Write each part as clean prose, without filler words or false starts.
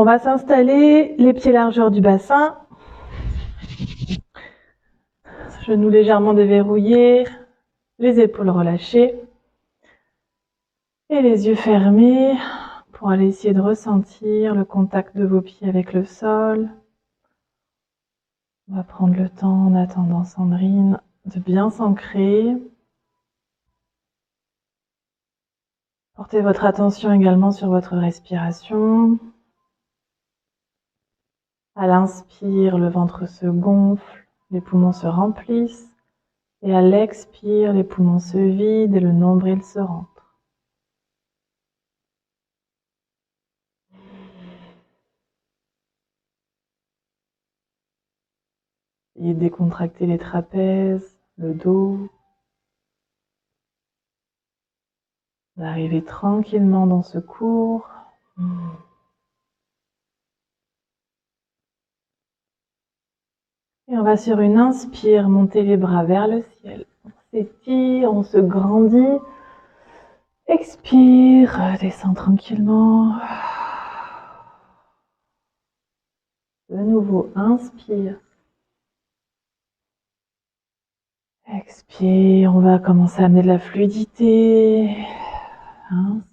On va s'installer, les pieds largeur du bassin. Genoux légèrement déverrouillés, les épaules relâchées. Et les yeux fermés pour aller essayer de ressentir le contact de vos pieds avec le sol. On va prendre le temps, en attendant Sandrine, de bien s'ancrer. Portez votre attention également sur votre respiration. À l'inspire, le ventre se gonfle, les poumons se remplissent. Et à l'expire, les poumons se vident et le nombril se rentre. Et décontractez les trapèzes, le dos. Arrivez tranquillement dans ce cours. Et on va sur une inspire, monter les bras vers le ciel. On s'étire, on se grandit. Expire, descend tranquillement. De nouveau, inspire. Expire, on va commencer à amener de la fluidité. Inspire.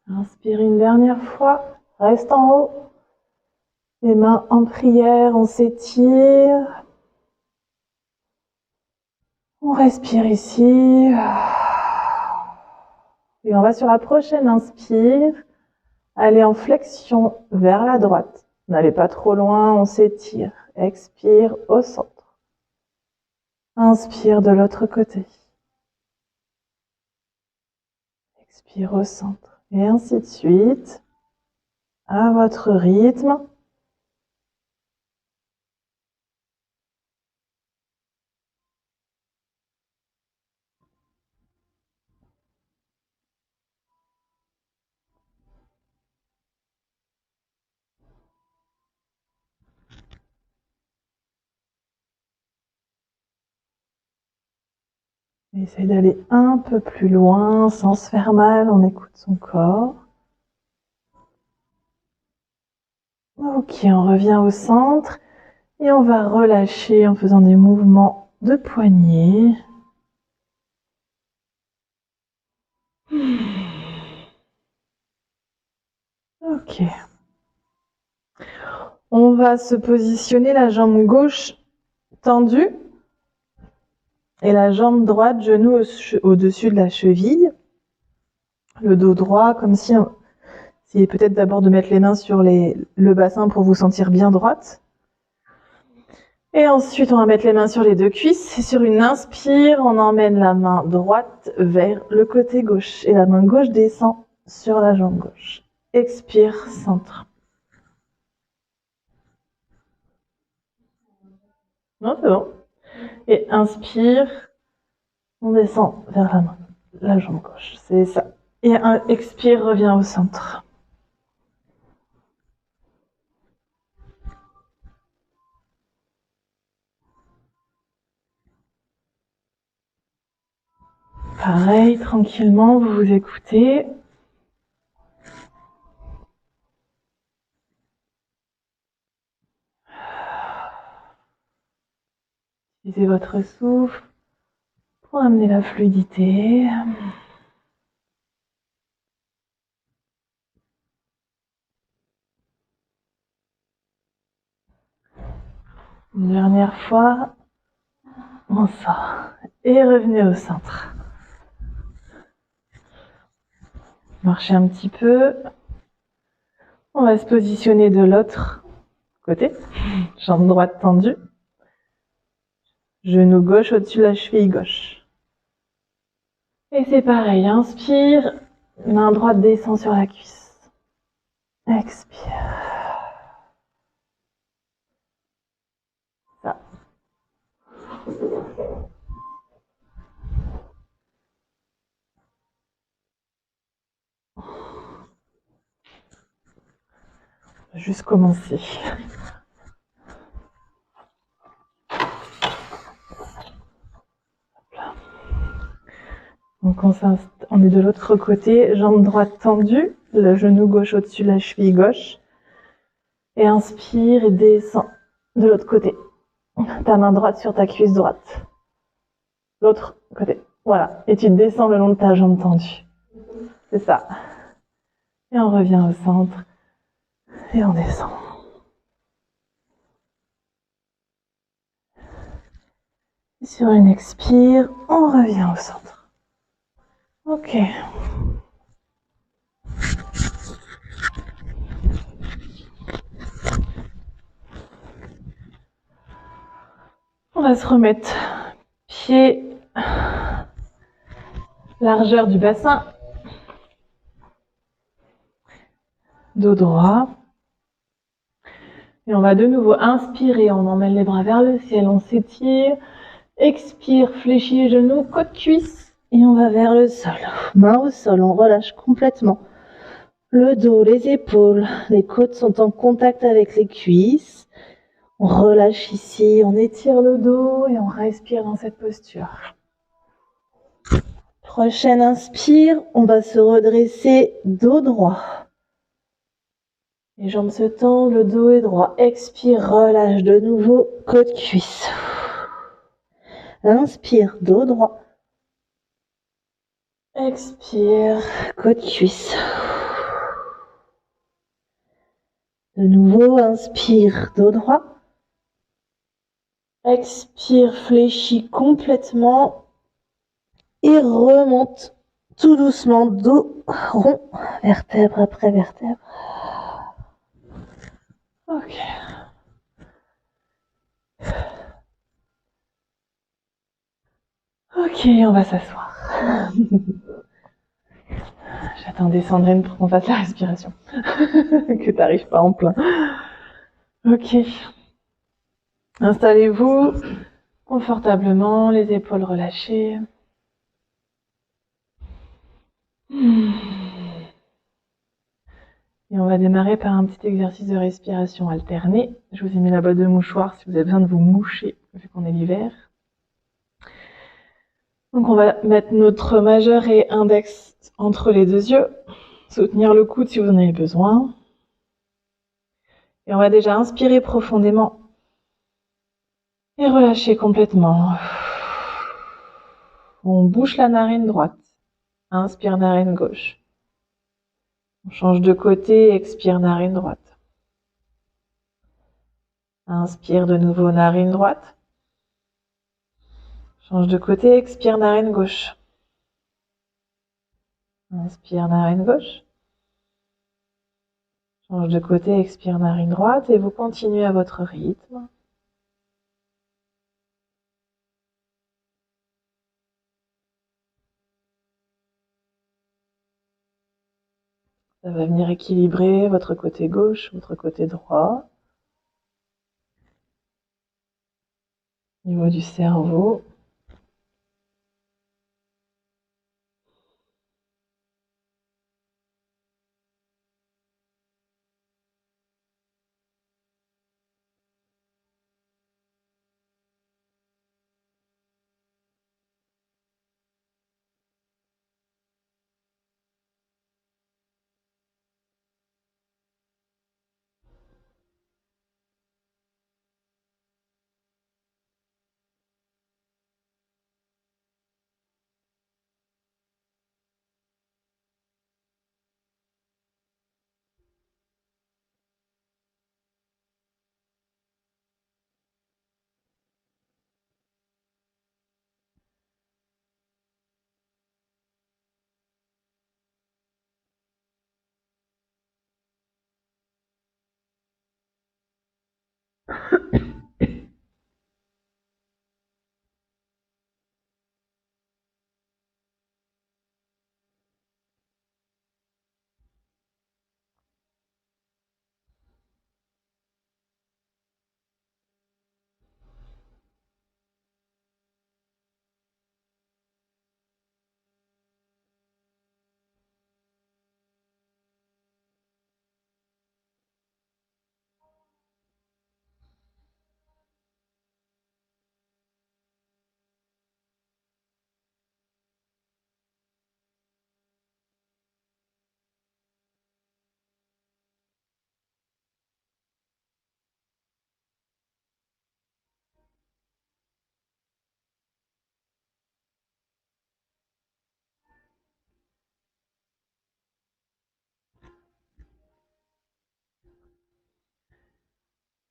Inspire une dernière fois, reste en haut. Les mains en prière, on s'étire. On respire ici. Et on va sur la prochaine inspire. Allez en flexion vers la droite. N'allez pas trop loin, on s'étire. Expire au centre. Inspire de l'autre côté. Expire au centre. Et ainsi de suite. À votre rythme. Essayez d'aller un peu plus loin sans se faire mal, on écoute son corps. Ok, on revient au centre et on va relâcher en faisant des mouvements de poignets. Ok. On va se positionner la jambe gauche tendue et la jambe droite, genou au-dessus de la cheville. Le dos droit, comme si... Essayez peut-être d'abord de mettre les mains sur le bassin pour vous sentir bien droite. Et ensuite, on va mettre les mains sur les deux cuisses. Et sur une inspire, on emmène la main droite vers le côté gauche. Et la main gauche descend sur la jambe gauche. Expire, centre. Non, c'est bon. Et inspire, on descend vers la jambe gauche. C'est ça. Et expire, revient au centre. Pareil, tranquillement, vous vous écoutez. Utilisez votre souffle pour amener la fluidité. Une dernière fois, on sort et revenez au centre. Marchez un petit peu. On va se positionner de l'autre côté. Jambe droite tendue. Genou gauche au-dessus de la cheville gauche. Et c'est pareil, inspire, main droite descend sur la cuisse. Expire. Ça. juste commencer. Donc on est de l'autre côté, jambe droite tendue, le genou gauche au-dessus de la cheville gauche. Et inspire et descends de l'autre côté. Ta main droite sur ta cuisse droite. L'autre côté. Voilà. Et tu descends le long de ta jambe tendue. C'est ça. Et on revient au centre. Et on descend. Et sur une expire, on revient au centre. Ok. On va se remettre pied, largeur du bassin, dos droit. Et on va de nouveau inspirer, on emmène les bras vers le ciel, on s'étire. Expire, fléchis les genoux, côte cuisse. Et on va vers le sol. Main au sol, on relâche complètement. Le dos, les épaules, les côtes sont en contact avec les cuisses. On relâche ici, on étire le dos et on respire dans cette posture. Prochaine inspire, on va se redresser dos droit. Les jambes se tendent, le dos est droit. Expire, relâche de nouveau, côte cuisse. Inspire, dos droit. Expire, côte cuisse. De nouveau, inspire, dos droit. Expire, fléchis complètement. Et remonte tout doucement, dos rond, vertèbre après vertèbre. Ok. Ok, on va s'asseoir. J'attendais Sandrine pour qu'on fasse la respiration. Que t'arrives pas en plein. Ok. Installez-vous confortablement, les épaules relâchées. Et on va démarrer par un petit exercice de respiration alternée. Je vous ai mis la boîte de mouchoirs si vous avez besoin de vous moucher, vu qu'on est l'hiver. Donc on va mettre notre majeur et index entre les deux yeux. Soutenir le coude si vous en avez besoin. Et on va déjà inspirer profondément. Et relâcher complètement. On bouche la narine droite. Inspire narine gauche. On change de côté, expire narine droite. Inspire de nouveau narine droite. Change de côté, expire narine gauche. Inspire narine gauche. Change de côté, expire narine droite et vous continuez à votre rythme. Ça va venir équilibrer votre côté gauche, votre côté droit. Au niveau du cerveau.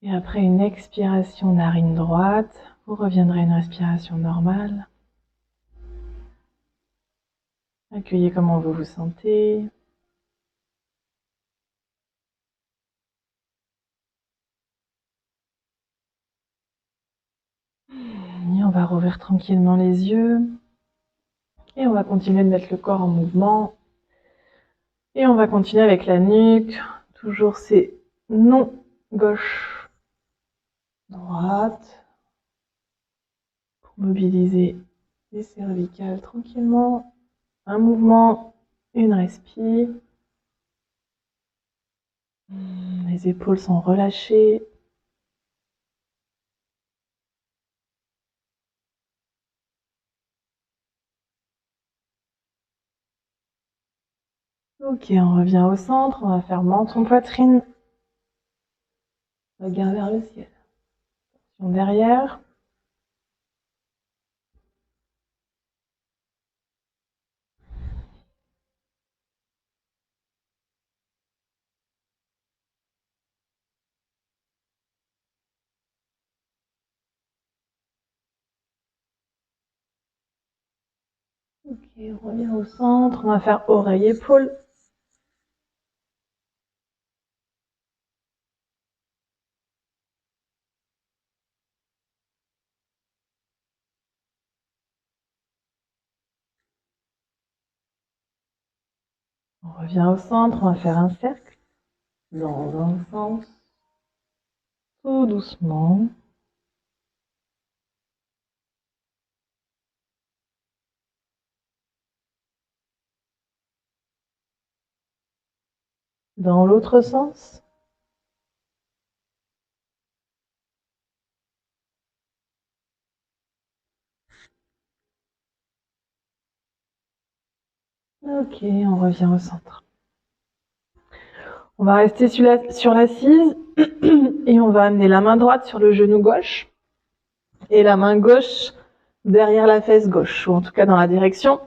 Et après une expiration narine droite, vous reviendrez à une respiration normale. Accueillez comment vous vous sentez. Et on va rouvrir tranquillement les yeux. Et on va continuer de mettre le corps en mouvement. Et on va continuer avec la nuque. Toujours ces non gauche, droite. Pour mobiliser les cervicales tranquillement. Un mouvement, une respire. Les épaules sont relâchées. Ok, on revient au centre, on va faire menton-poitrine. Regard vers le ciel. Derrière. Ok, on revient au centre, on va faire oreille-épaule. On revient au centre, on va faire un cercle dans un sens, tout doucement. Dans l'autre sens. Ok, on revient au centre. On va rester sur l'assise et on va amener la main droite sur le genou gauche et la main gauche derrière la fesse gauche, ou en tout cas dans la direction.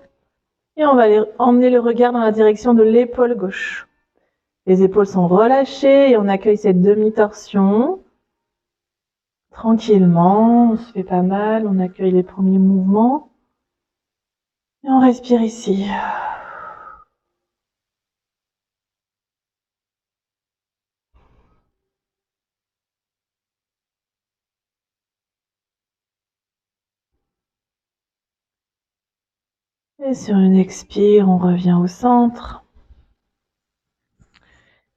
Et on va emmener le regard dans la direction de l'épaule gauche. Les épaules sont relâchées et on accueille cette demi-torsion. Tranquillement, on se fait pas mal, on accueille les premiers mouvements. Et on respire ici. Et sur une expire, on revient au centre.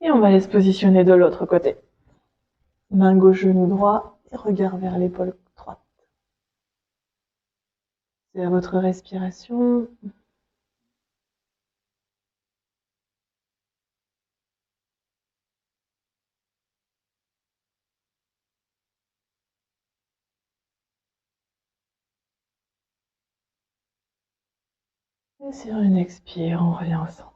Et on va aller se positionner de l'autre côté. Main gauche, genou droit, et regard vers l'épaule droite. C'est à votre respiration. Et sur une expire, on revient au centre.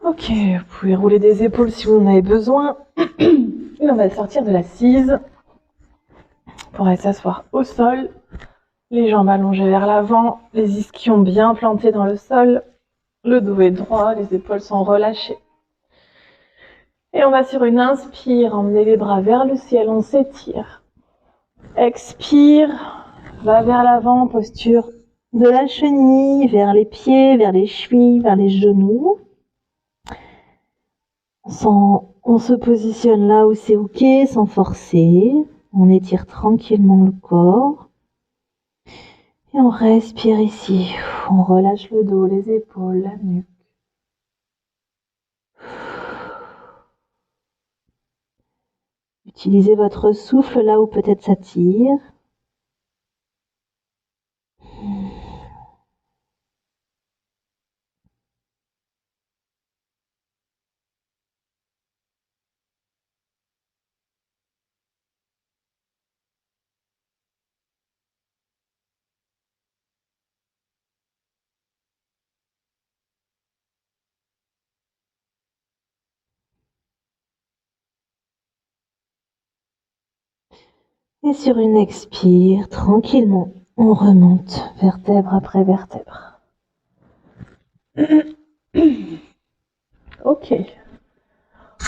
Ok, vous pouvez rouler des épaules si vous en avez besoin. Et on va sortir de l'assise pour aller s'asseoir au sol. Les jambes allongées vers l'avant, les ischions bien plantés dans le sol. Le dos est droit, les épaules sont relâchées. Et on va sur une inspire, emmener les bras vers le ciel, on s'étire. Expire, va vers l'avant, posture de la chenille, vers les pieds, vers les chevilles, vers les genoux. On se positionne là où c'est ok, sans forcer. On étire tranquillement le corps. Et on respire ici. On relâche le dos, les épaules, la nuque. Utilisez votre souffle là où peut-être ça tire. Et sur une expire, tranquillement, on remonte vertèbre après vertèbre. Ok.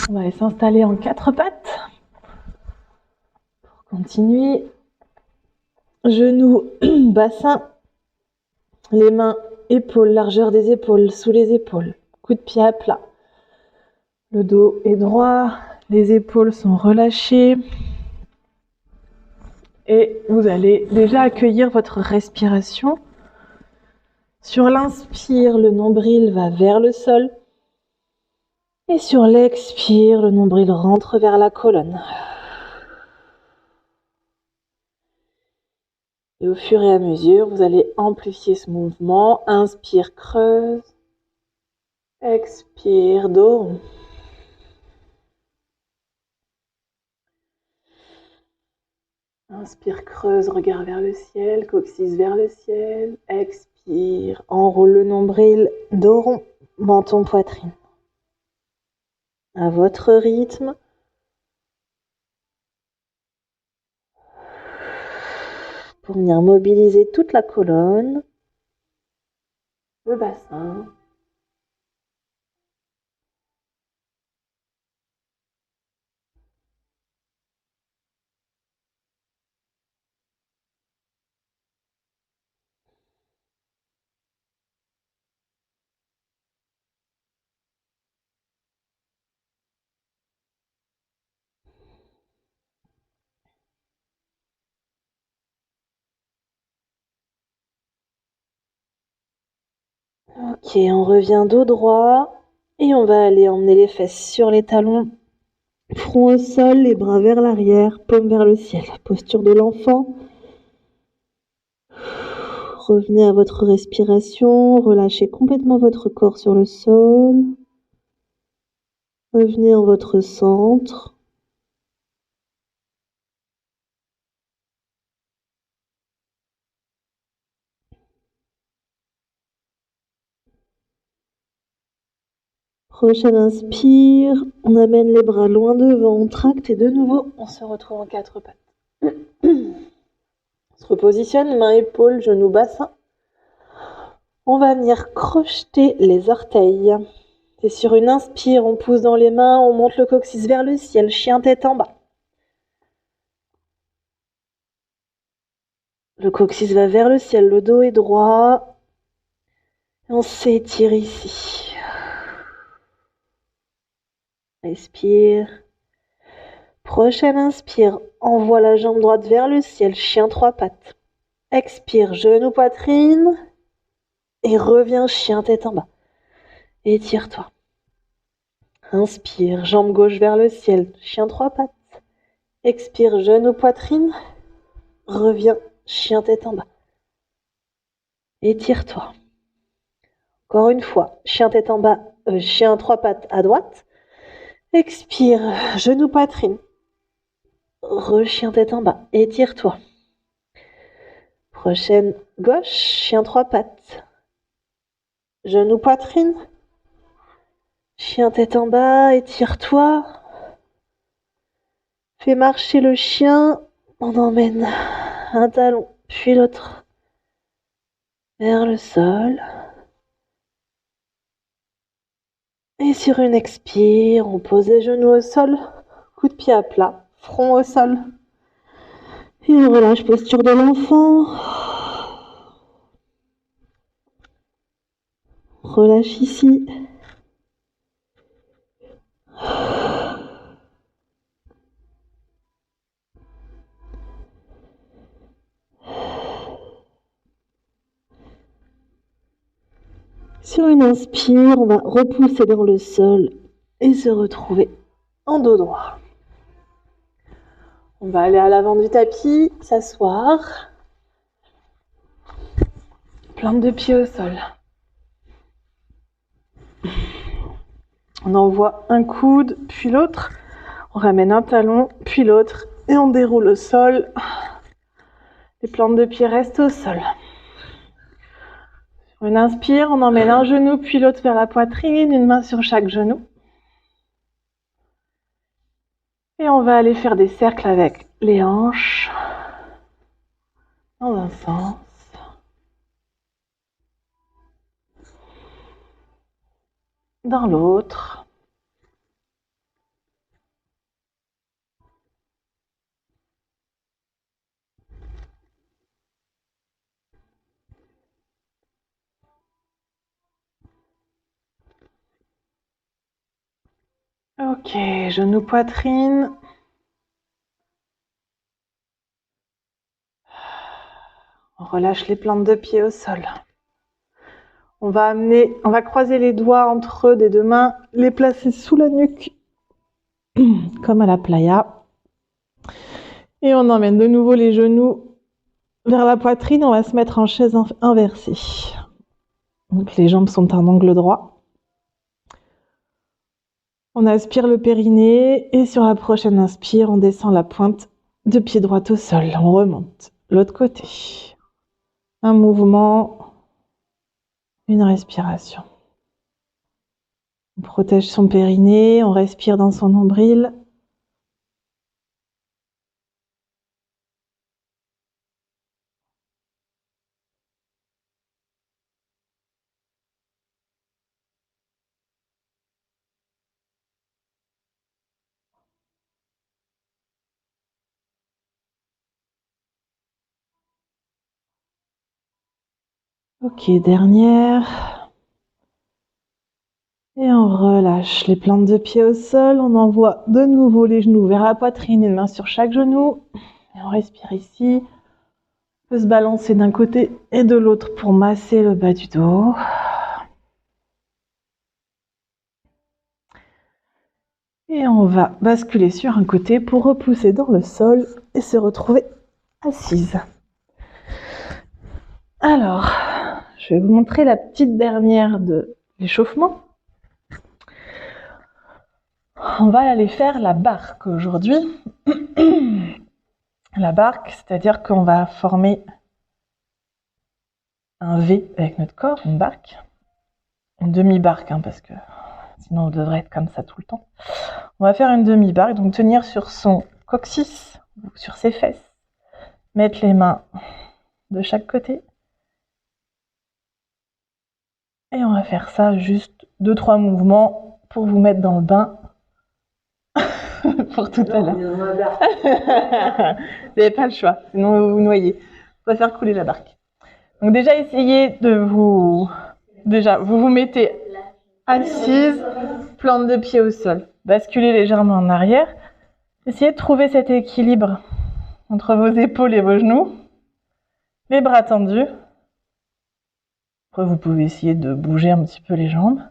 On va aller s'installer en 4 pattes. Pour continuer. Genoux, bassin, les mains, épaules, largeur des épaules, sous les épaules. Coup de pied à plat. Le dos est droit, les épaules sont relâchées. Et vous allez déjà accueillir votre respiration. Sur l'inspire, le nombril va vers le sol. Et sur l'expire, le nombril rentre vers la colonne. Et au fur et à mesure, vous allez amplifier ce mouvement. Inspire, creuse. Expire, dos rond. Inspire, creuse, regard vers le ciel, coccyx vers le ciel. Expire, enroule le nombril, dos rond, menton, poitrine. À votre rythme. Pour venir mobiliser toute la colonne, le bassin. Ok, on revient dos droit et on va aller emmener les fesses sur les talons, front au sol, les bras vers l'arrière, paume vers le ciel. Posture de l'enfant. Revenez à votre respiration, relâchez complètement votre corps sur le sol. Revenez en votre centre. Prochaine inspire, on amène les bras loin devant, on tracte et de nouveau, on se retrouve en 4 pattes. On se repositionne, mains, épaules, genoux, bassin. On va venir crocheter les orteils. Et sur une inspire, on pousse dans les mains, on monte le coccyx vers le ciel, chien tête en bas. Le coccyx va vers le ciel, le dos est droit. On s'étire ici. Respire. Prochaine inspire, envoie la jambe droite vers le ciel, chien 3 pattes. Expire, genou, poitrine. Et reviens, chien tête en bas. Étire-toi. Inspire, jambe gauche vers le ciel, chien 3 pattes. Expire, genou, poitrine. Reviens, chien tête en bas. Étire-toi. Encore une fois, chien tête en bas, chien 3 pattes à droite. Expire, genou, poitrine. Chien tête en bas. Étire-toi. Prochaine gauche, chien 3 pattes. Genou, poitrine. Chien tête en bas, étire-toi. Fais marcher le chien. On emmène un talon, puis l'autre vers le sol. Et sur une expire, on pose les genoux au sol, coup de pied à plat, front au sol. Et on relâche, posture de l'enfant. Relâche ici. Sur une inspire, on va repousser dans le sol et se retrouver en dos droit. On va aller à l'avant du tapis, s'asseoir. Plante de pied au sol. On envoie un coude, puis l'autre. On ramène un talon, puis l'autre. Et on déroule au sol. Les plantes de pied restent au sol. Sur une inspire, on emmène un genou, puis l'autre vers la poitrine, une main sur chaque genou. Et on va aller faire des cercles avec les hanches. Dans un sens. Dans l'autre. Ok, genou, poitrine. On relâche les plantes de pied au sol. On va croiser les doigts entre eux des deux mains, les placer sous la nuque, comme à la playa. Et on emmène de nouveau les genoux vers la poitrine. On va se mettre en chaise inversée. Donc les jambes sont à un angle droit. On aspire le périnée et sur la prochaine inspire, on descend la pointe de pied droit au sol. On remonte l'autre côté. Un mouvement, une respiration. On protège son périnée, on respire dans son nombril. Ok, dernière. Et on relâche les plantes de pied au sol. On envoie de nouveau les genoux vers la poitrine, une main sur chaque genou. Et on respire ici. On peut se balancer d'un côté et de l'autre pour masser le bas du dos. Et on va basculer sur un côté pour repousser dans le sol et se retrouver assise. Alors, je vais vous montrer la petite dernière de l'échauffement. On va aller faire la barque aujourd'hui. La barque, c'est-à-dire qu'on va former un V avec notre corps, une barque. Une demi-barque, parce que sinon on devrait être comme ça tout le temps. On va faire une demi-barque, donc tenir sur son coccyx, ou sur ses fesses. Mettre les mains de chaque côté. Et on va faire ça juste 2-3 mouvements pour vous mettre dans le bain. Pour tout à l'heure. Vous n'avez pas le choix, sinon vous vous noyez. On va faire couler la barque. Donc déjà, essayez de vous... Déjà, vous mettez assise, plante de pied au sol. Basculez légèrement en arrière. Essayez de trouver cet équilibre entre vos épaules et vos genoux. Les bras tendus. Après, vous pouvez essayer de bouger un petit peu les jambes.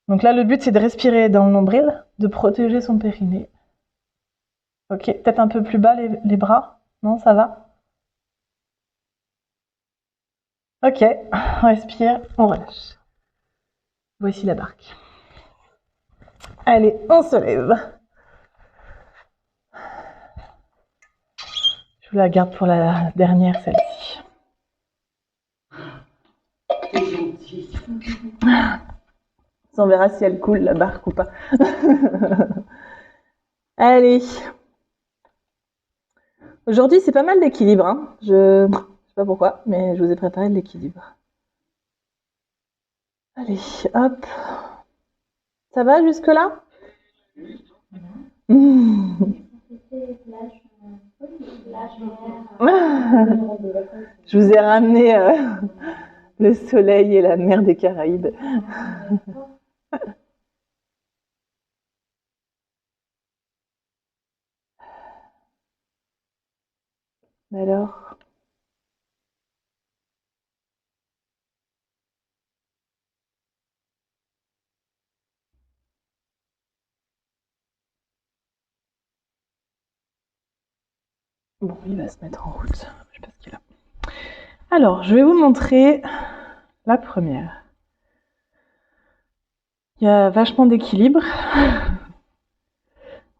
Donc là, le but, c'est de respirer dans le nombril, de protéger son périnée. Ok, peut-être un peu plus bas les bras. Non, ça va? Ok, on respire, on relâche. Voici la barque. Allez, on se lève. Je vous la garde pour la dernière, celle-ci. On verra si elle coule la barque ou pas. Allez. Aujourd'hui, c'est pas mal d'équilibre. Je sais pas pourquoi, mais je vous ai préparé de l'équilibre. Allez, hop. Ça va jusque-là? Je vous ai ramené le soleil et la mer des Caraïbes. Alors, bon, il va se mettre en route. Je sais pas ce qu'il a. Alors, je vais vous montrer la première. Il y a vachement d'équilibre.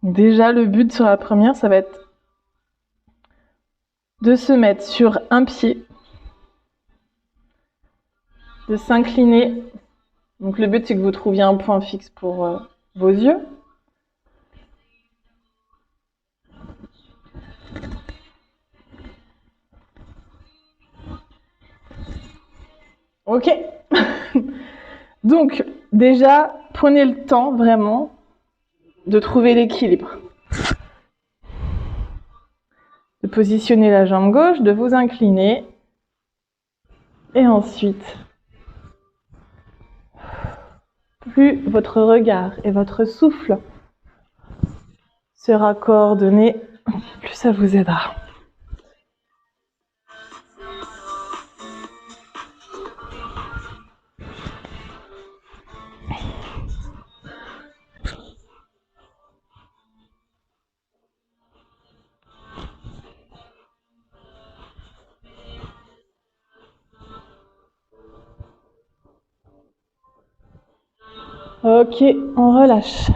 Déjà, le but sur la première, ça va être de se mettre sur un pied, de s'incliner. Donc le but, c'est que vous trouviez un point fixe pour vos yeux. Ok. Donc, déjà, prenez le temps, vraiment, de trouver l'équilibre. De positionner la jambe gauche, de vous incliner. Et ensuite, plus votre regard et votre souffle sera coordonné, plus ça vous aidera. Ok, on relâche.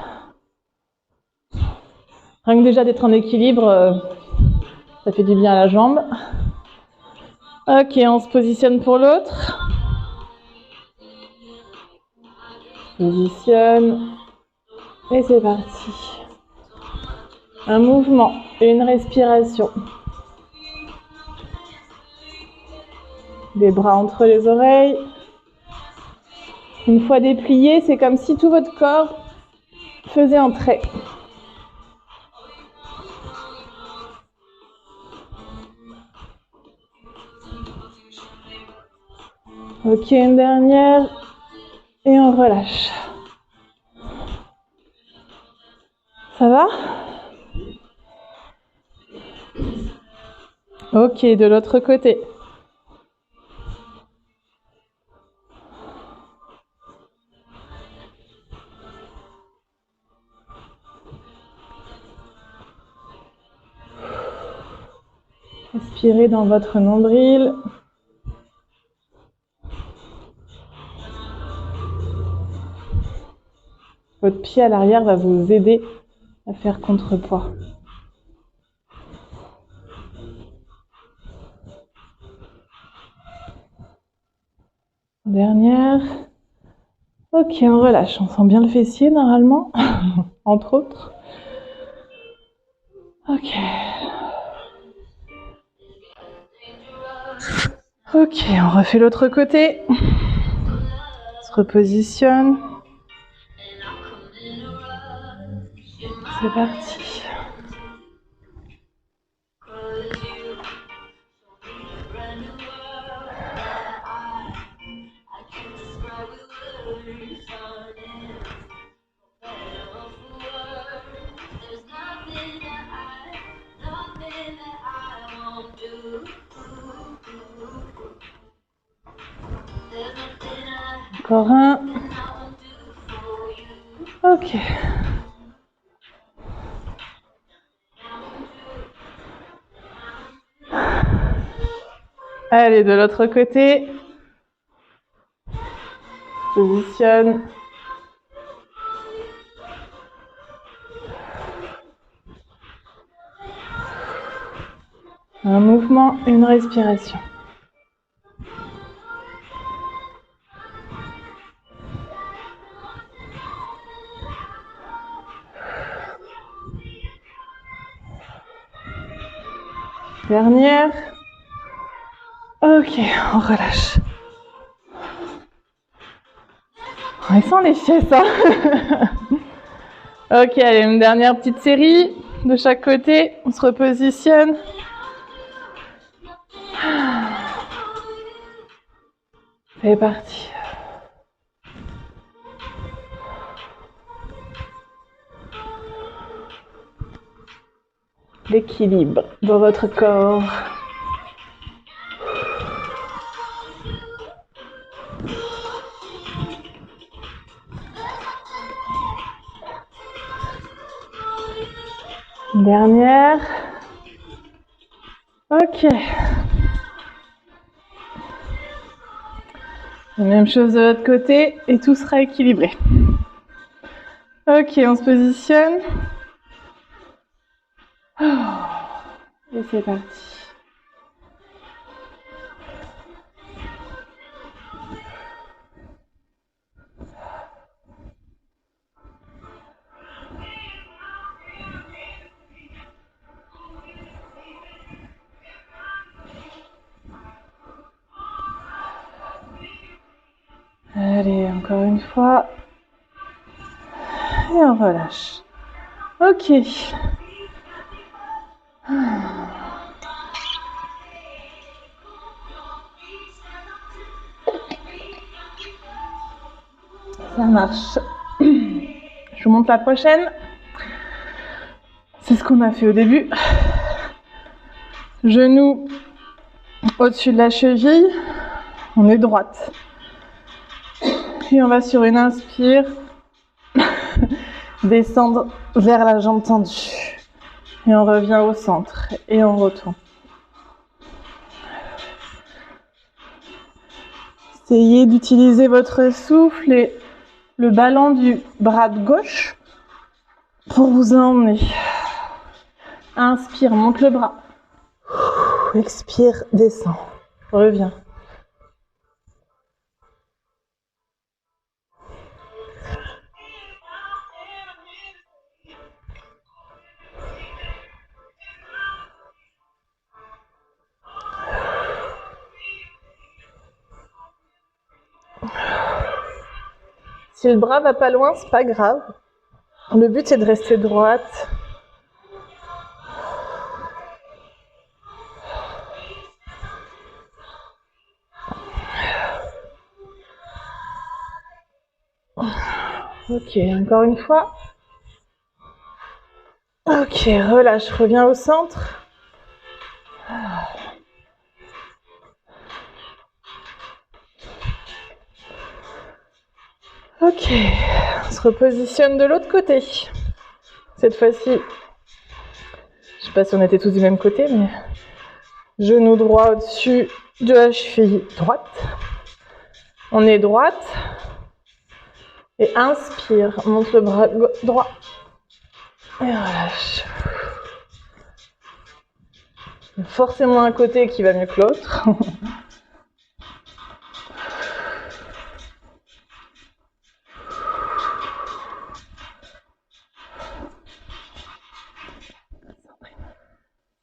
Rien que déjà d'être en équilibre, ça fait du bien à la jambe. Ok, on se positionne pour l'autre. Positionne. Et c'est parti. Un mouvement et une respiration. Les bras entre les oreilles. Une fois déplié, c'est comme si tout votre corps faisait un trait. Ok, une dernière. Et on relâche. Ça va? Ok, de l'autre côté. Respirez dans votre nombril. Votre pied à l'arrière va vous aider à faire contrepoids. Dernière. Ok, on relâche. On sent bien le fessier normalement, entre autres. Ok. Ok, on refait l'autre côté. On se repositionne. C'est parti. Encore un. Ok. Allez, de l'autre côté. Positionne. Un mouvement, une respiration. Dernière. Ok, on relâche. Ils sont les chiens, ça. Ok, allez, une dernière petite série de chaque côté. On se repositionne. C'est parti. L'équilibre dans votre corps. Une dernière. Ok. La même chose de l'autre côté et tout sera équilibré. Ok, on se positionne. Et c'est parti. Allez, encore une fois. Et on relâche. Ok. Ça marche. Je vous montre la prochaine. C'est ce qu'on a fait au début. Genoux au-dessus de la cheville. On est droite. Et on va sur une inspire descendre vers la jambe tendue. Et on revient au centre. Et on retourne. Essayez d'utiliser votre souffle et le ballon du bras de gauche pour vous emmener. Inspire, monte le bras. Expire, descend. Reviens. Si le bras va pas loin, c'est pas grave. Le but c'est de rester droite. Ok, encore une fois. Ok, relâche, reviens au centre. Ok, on se repositionne de l'autre côté. Cette fois-ci, je sais pas si on était tous du même côté, mais genou droit au-dessus de la cheville droite. On est droite. Et inspire, monte le bras droit. Et relâche. Forcément un côté qui va mieux que l'autre.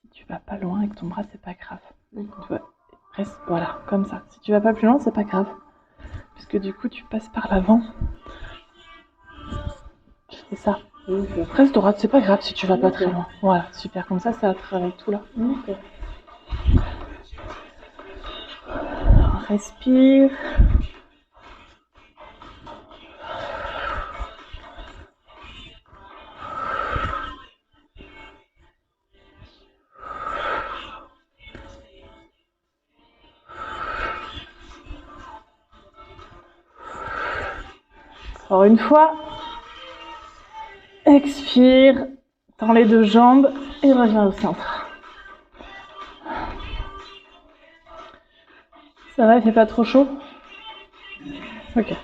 Si tu vas pas loin avec ton bras, c'est pas grave. Reste, voilà, comme ça. Si tu vas pas plus loin, c'est pas grave. Puisque du coup, tu passes par l'avant. C'est ça. Okay. Reste droite, c'est pas grave si tu vas pas très loin. Voilà, super. Comme ça travaille tout là. Okay. Respire. Encore une fois. Expire. Tends les deux jambes et reviens au centre. Ça va, il fait pas trop chaud? Ok.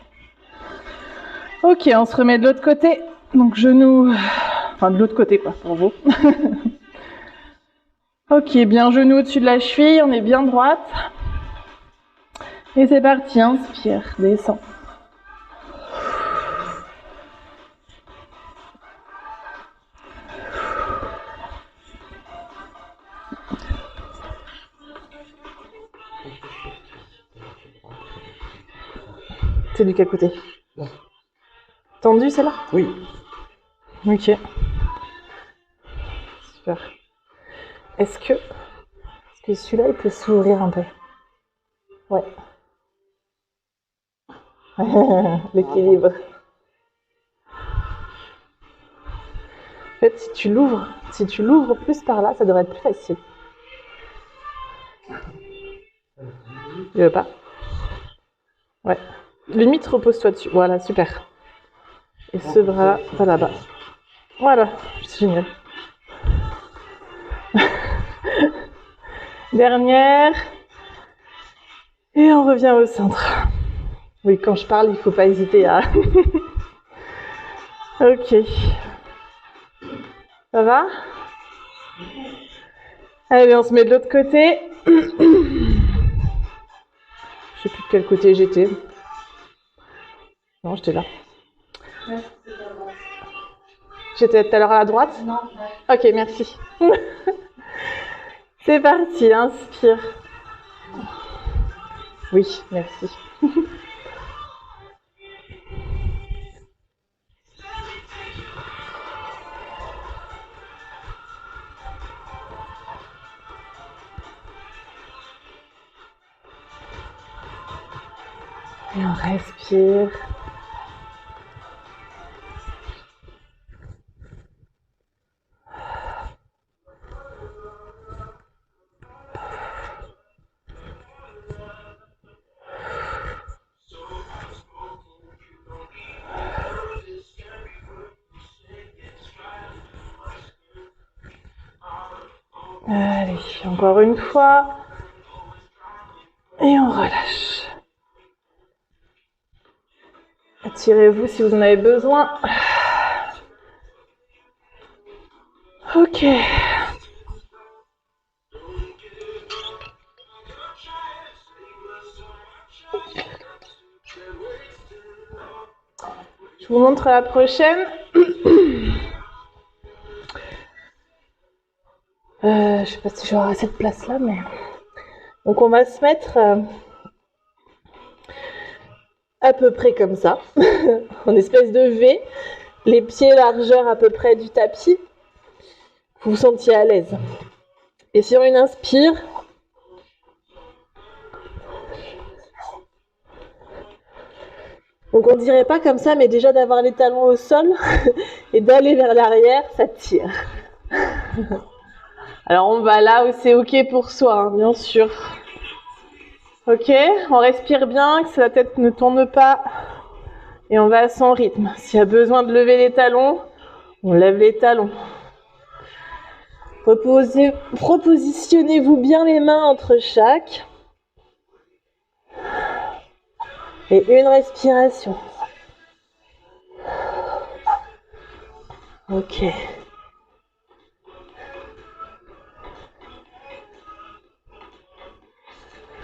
Ok, on se remet de l'autre côté. Donc genoux, enfin de l'autre côté quoi, pour vous. Ok, bien genou au-dessus de la cheville, on est bien droite. Et c'est parti, inspire, descend. C'est du quel côté? Là. Tendu, c'est là? Oui. Ok. Super. Est-ce que celui-là, il peut s'ouvrir un peu? Ouais. L'équilibre. En fait, si tu l'ouvres plus par là, ça devrait être plus facile. Tu veux pas? Ouais. Limite, repose-toi dessus. Voilà, super. Et ce bras va là-bas. Voilà, c'est génial. Dernière. Et on revient au centre. Oui, quand je parle, il ne faut pas hésiter à... Ok. Ça va? Allez, on se met de l'autre côté. Je sais plus de quel côté j'étais. Non, j'étais là. J'étais tout à l'heure à la droite? Non. Ok, merci. C'est parti, inspire. Oui, merci. Et on respire. Allez, encore une fois. Et on relâche. Étirez-vous si vous en avez besoin. Ok. Je vous montre la prochaine. Je sais pas si j'aurai cette place-là, mais... Donc on va se mettre à peu près comme ça, en espèce de V, les pieds largeur à peu près du tapis. Vous vous sentiez à l'aise. Et sur une inspire, donc on dirait pas comme ça, mais déjà d'avoir les talons au sol et d'aller vers l'arrière, ça tire. Alors on va là où c'est ok pour soi, hein, bien sûr. Ok, on respire bien, que la tête ne tourne pas. Et on va à son rythme. S'il y a besoin de lever les talons, on lève les talons. Propositionnez-vous bien les mains entre chaque. Et une respiration. Ok.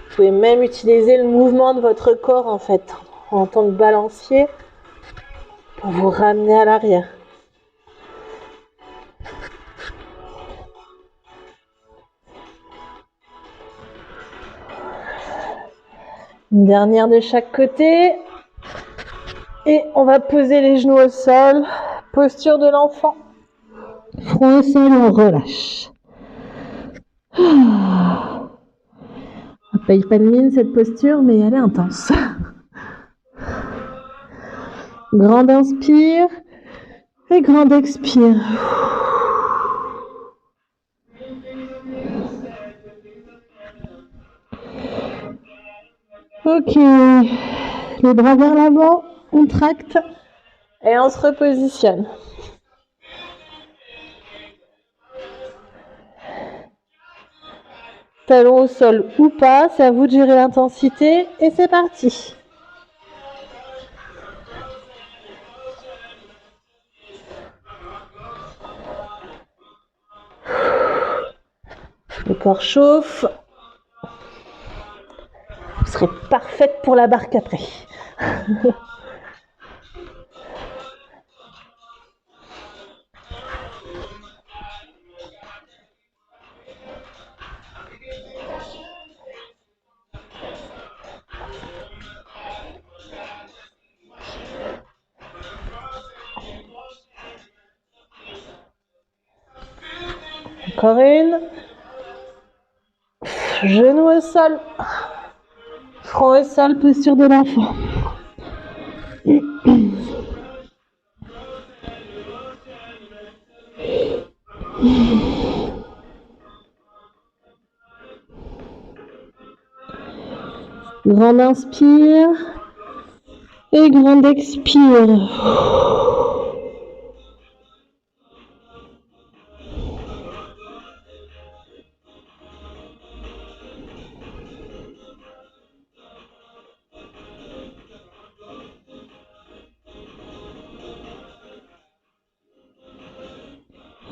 Vous pouvez même utiliser le mouvement de votre corps en fait, en tant que balancier, pour vous ramener à l'arrière. Une dernière de chaque côté. Et on va poser les genoux au sol. Posture de l'enfant. Front au sol, on relâche. On ne paye pas de mine cette posture, mais elle est intense. Grande inspire et grande expire. Ok, les bras vers l'avant, on tracte et on se repositionne. Talon au sol ou pas, c'est à vous de gérer l'intensité et c'est parti. Le corps chauffe. Vous serez parfaite pour la barque après. Encore une. Genou au sol. Front au sol, posture de l'enfant. Grande inspire et grande expire.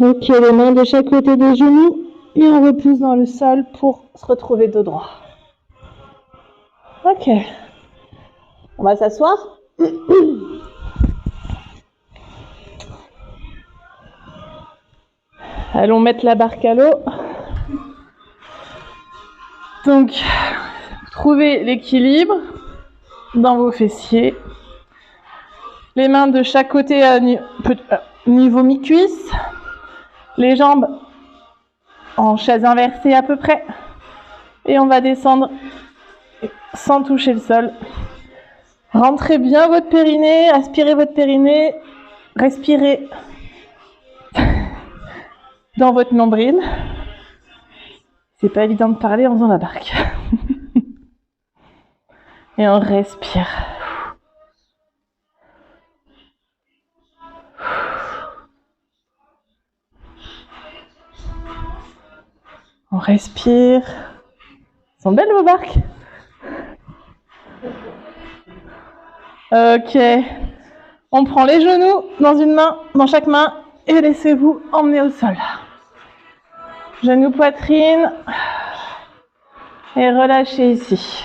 Ok, les mains de chaque côté des genoux et on repousse dans le sol pour se retrouver dos droit. Ok, on va s'asseoir. Allons mettre la barque à l'eau. Donc, trouvez l'équilibre dans vos fessiers. Les mains de chaque côté à niveau mi-cuisse. Les jambes en chaise inversée à peu près. Et on va descendre sans toucher le sol. Rentrez bien votre périnée, aspirez votre périnée, respirez dans votre nombril. C'est pas évident de parler en faisant la barque. Et on respire. On respire. Elles sont belles vos barques. Ok. On prend les genoux dans chaque main et laissez-vous emmener au sol. Genoux, poitrine. Et relâchez ici.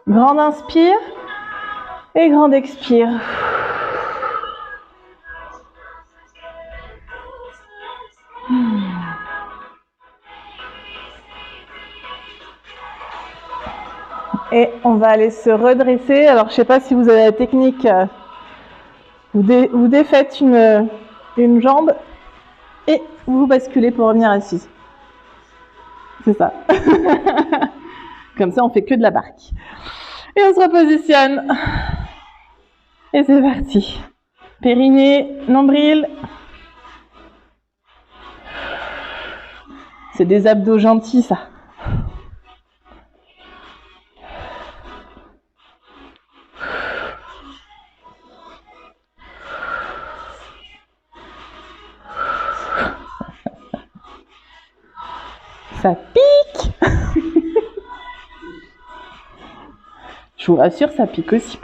Grande inspire et grande expire. Et on va aller se redresser. Alors, je ne sais pas si vous avez la technique. Vous défaites une jambe et vous basculez pour revenir assise. C'est ça. Comme ça, on fait que de la barque. Et on se repositionne. Et c'est parti. Périnée, nombril. C'est des abdos gentils, ça. Ça pique. Je vous rassure, ça pique aussi.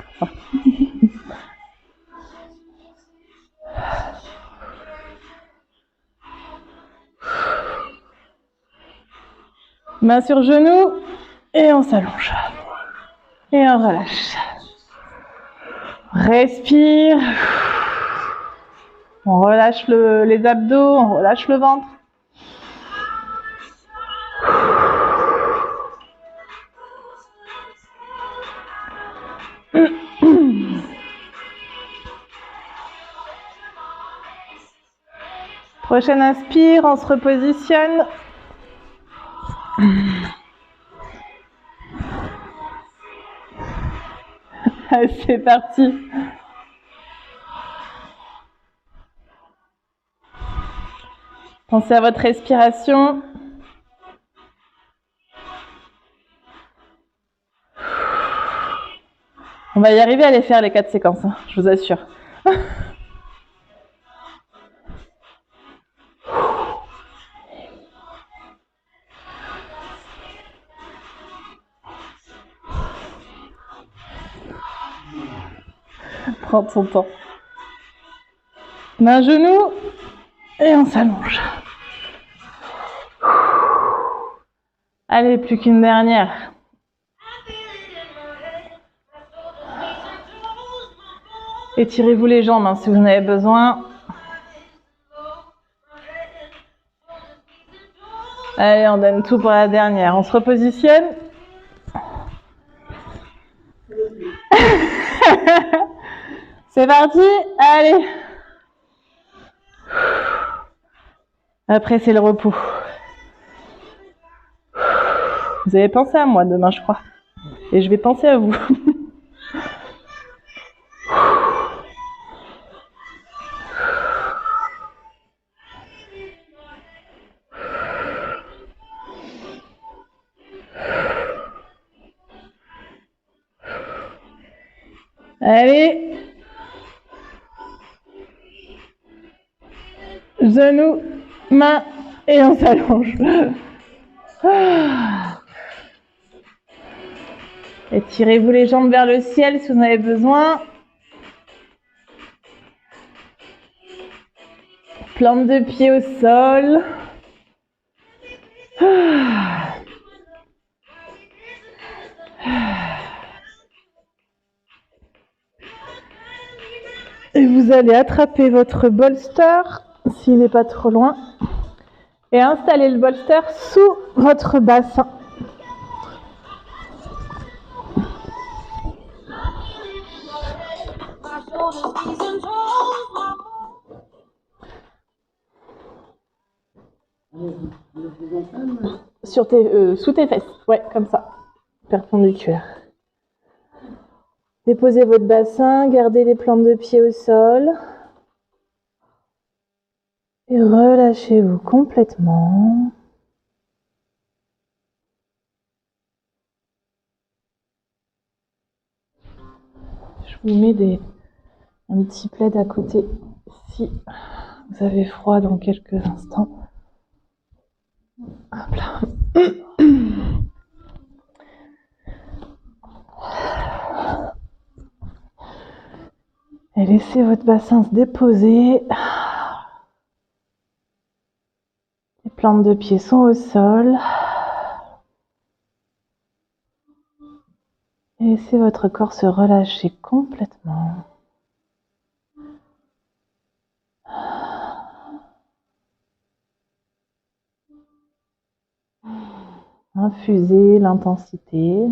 Main sur genou et on s'allonge. Et on relâche. Respire. On relâche les abdos, on relâche le ventre. Prochaine inspire, on se repositionne. C'est parti. Pensez à votre respiration. On va y arriver à les faire les 4 séquences, hein, je vous assure. Prends ton temps. Main genou et on s'allonge. Allez, plus qu'une dernière. Étirez-vous les jambes hein, si vous en avez besoin. Allez, on donne tout pour la dernière. On se repositionne. C'est parti. Allez. Après, c'est le repos. Vous avez pensé à moi demain, je crois. Et je vais penser à vous. Allez. Genoux, mains et on s'allonge. Étirez-vous les jambes vers le ciel si vous en avez besoin. Plante de pied au sol. Et vous allez attraper votre bolster, s'il n'est pas trop loin, et installer le bolster sous votre bassin. Sous tes fesses, ouais, comme ça, perpendiculaire. Déposez votre bassin, gardez les plantes de pied au sol. Et relâchez-vous complètement. Je vous mets un petit plaid à côté si Vous avez froid dans quelques instants. Hop là. Et laissez votre bassin se déposer. Les plantes de pied sont au sol. Et laissez votre corps se relâcher complètement. Infusez l'intensité.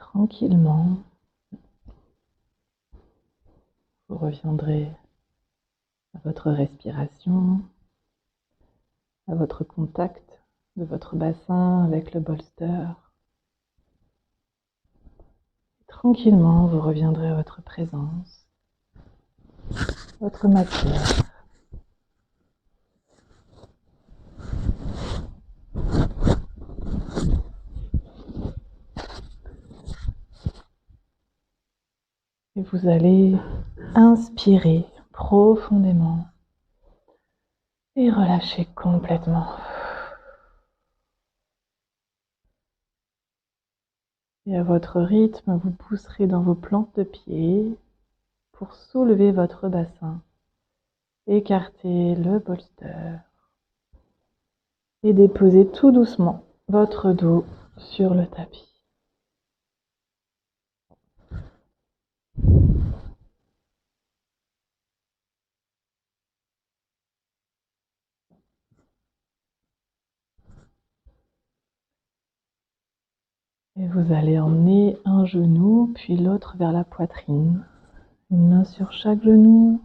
Tranquillement, vous reviendrez à votre respiration, à votre contact de votre bassin avec le bolster. Tranquillement, vous reviendrez à votre présence, votre matière. Et vous allez inspirer profondément et relâcher complètement. Et à votre rythme, vous pousserez dans vos plantes de pied pour soulever votre bassin, écarter le bolster et déposer tout doucement votre dos sur le tapis. Et vous allez emmener un genou, puis l'autre vers la poitrine. Une main sur chaque genou.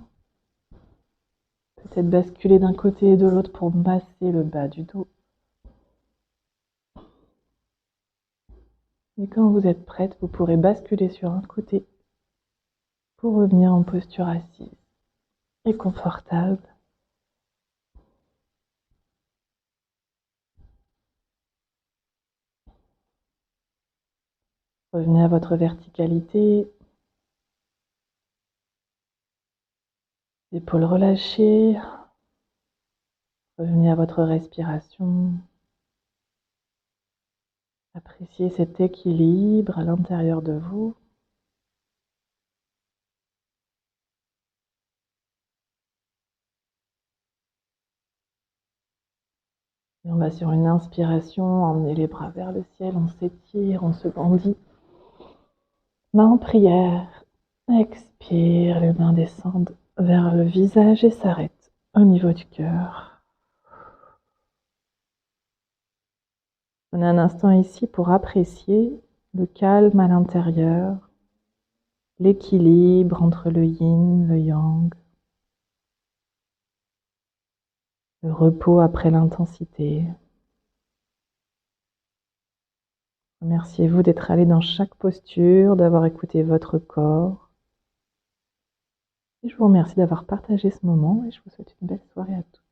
Peut-être basculer d'un côté et de l'autre pour masser le bas du dos. Et quand vous êtes prête, vous pourrez basculer sur un côté pour revenir en posture assise et confortable. Revenez à votre verticalité. Épaules relâchées. Revenez à votre respiration. Appréciez cet équilibre à l'intérieur de vous. Et on va sur une inspiration, emmener les bras vers le ciel, on s'étire, on se grandit. Main en prière. Expire, les mains descendent vers le visage et s'arrêtent au niveau du cœur. Prenez un instant ici pour apprécier le calme à l'intérieur, l'équilibre entre le yin, le yang, le repos après l'intensité. Remerciez-vous d'être allé dans chaque posture, d'avoir écouté votre corps. Et je vous remercie d'avoir partagé ce moment et je vous souhaite une belle soirée à tous.